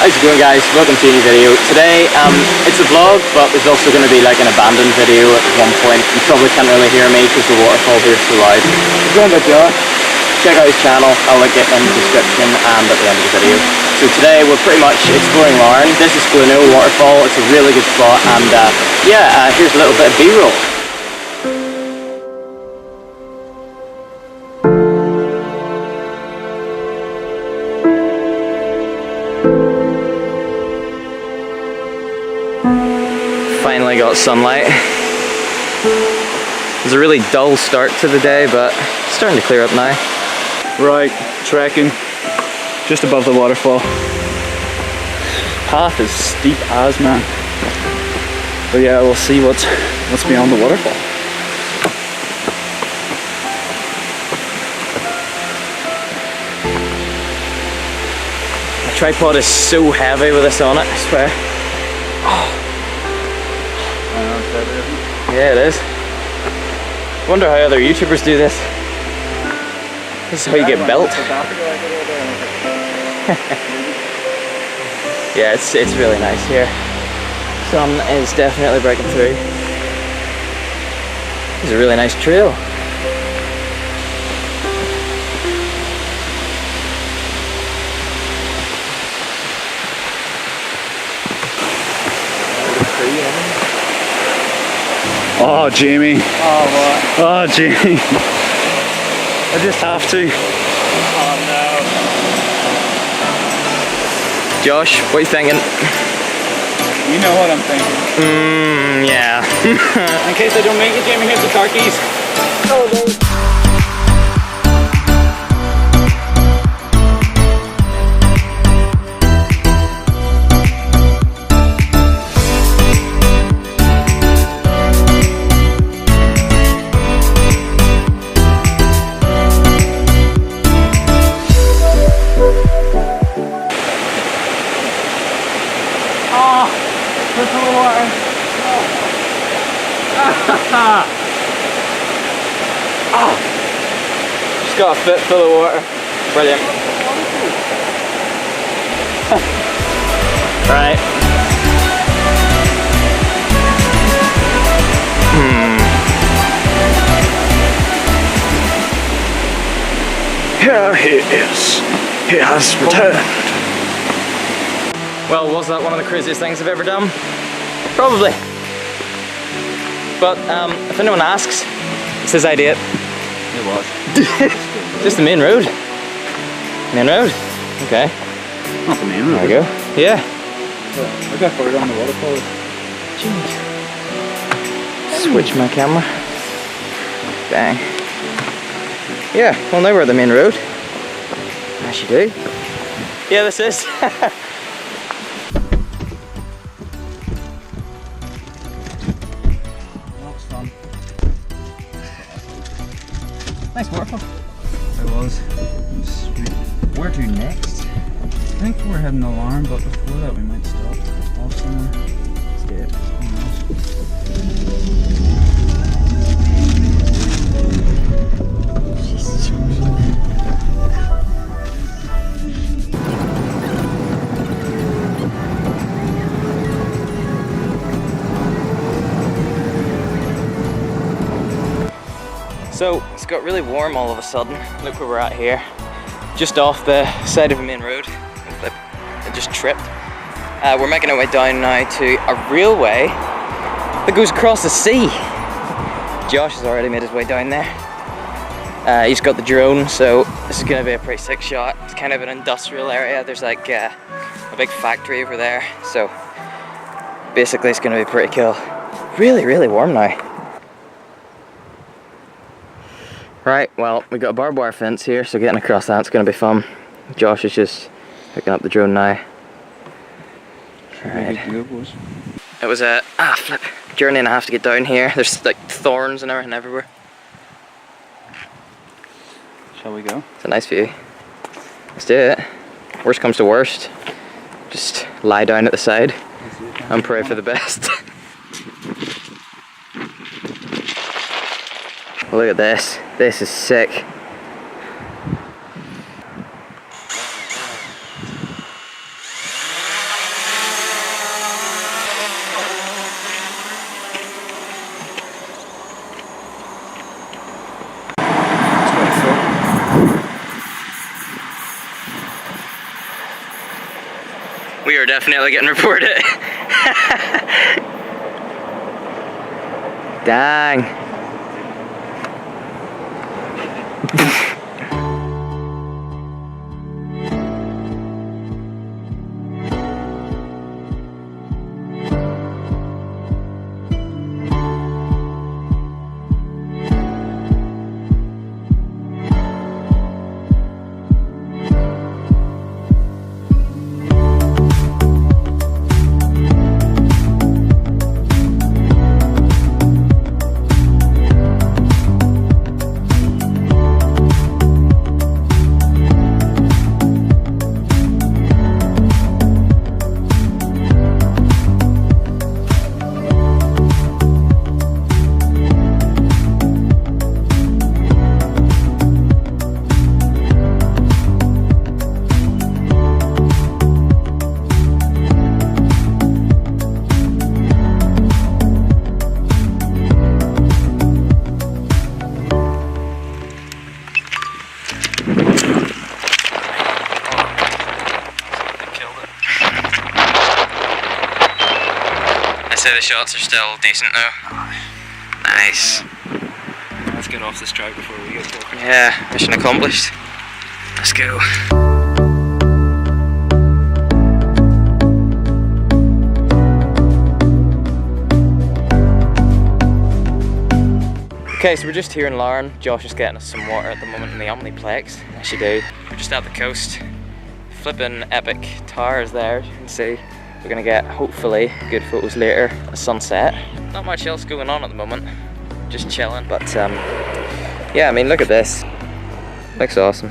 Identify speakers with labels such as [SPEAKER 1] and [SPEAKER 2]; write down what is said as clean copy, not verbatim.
[SPEAKER 1] How's it going, guys? Welcome to a new video. Today, it's a vlog, but there's also going to be like an abandoned video at one point. You probably can't really hear me because the waterfall here is so loud. It's going by Josh. Check out his channel. I'll link it in the description and at the end of the video. So today we're pretty much exploring Larne. This is Gleno Waterfall. It's a really good spot, and here's a little bit of B-roll. Finally got sunlight. It was a really dull start to the day, but it's starting to clear up now.
[SPEAKER 2] Right, trekking just above the waterfall. Path is steep as man. But yeah, we'll see what's beyond the waterfall.
[SPEAKER 1] The tripod is so heavy with this on it, I swear. Oh. Yeah, it is. Wonder how other YouTubers do this. This is how you get built. Yeah, it's really nice here. Sun is definitely breaking through. It's a really nice trail.
[SPEAKER 2] Oh, Jamie.
[SPEAKER 1] Oh, what?
[SPEAKER 2] Oh, Jamie. I just have to.
[SPEAKER 1] Oh, no. Josh, what are you thinking?
[SPEAKER 2] You know what I'm thinking.
[SPEAKER 1] Yeah.
[SPEAKER 2] In case I don't make it, Jamie, here's the car keys.
[SPEAKER 1] Oh, no. Just got a foot full of water. Brilliant. Right.
[SPEAKER 2] Here he is. He has returned.
[SPEAKER 1] Well, was that one of the craziest things I've ever done? Probably. But if anyone asks, it's his idea.
[SPEAKER 2] It was.
[SPEAKER 1] Just the main road. Main road? Okay.
[SPEAKER 2] Not the main road.
[SPEAKER 1] There we go. Yeah.
[SPEAKER 2] Look how far down the waterfall.
[SPEAKER 1] Jeez. Switch my camera. Bang. Yeah, well now we're at the main road. As you do. Yeah, this is. Nice waterfall.
[SPEAKER 2] It was. Sweet.
[SPEAKER 1] Where to next?
[SPEAKER 2] I think we're heading to Larne, but before that we might stop off somewhere.
[SPEAKER 1] Let's do it. So it's got really warm all of a sudden. Look where we're at here. Just off the side of the main road. I just tripped. We're making our way down now to a railway that goes across the sea. Josh has already made his way down there. He's got the drone, so this is going to be a pretty sick shot. It's kind of an industrial area. There's like a big factory over there. So basically it's going to be pretty cool. Really, really warm now. Right, well, we got a barbed wire fence here, so getting across that's going to be fun. Josh is just picking up the drone now. Right. It was a journey and a half to get down here. There's like thorns and everything everywhere.
[SPEAKER 2] Shall we go?
[SPEAKER 1] It's a nice view. Let's do it. Worst comes to worst, just lie down at the side and pray for the best. Look at this. This is sick. are definitely getting reported. Dang. The shots are still decent though. Nice.
[SPEAKER 2] Let's get off this track before we get talking.
[SPEAKER 1] Yeah, mission accomplished. Let's go. Okay, so we're just here in Larne. Josh is getting us some water at the moment in the Omniplex. As you do. We're just at the coast. Flipping epic towers there, you can see. We're gonna get, hopefully, good photos later, a sunset. Not much else going on at the moment, just chilling. But yeah, I mean, look at this. Looks awesome.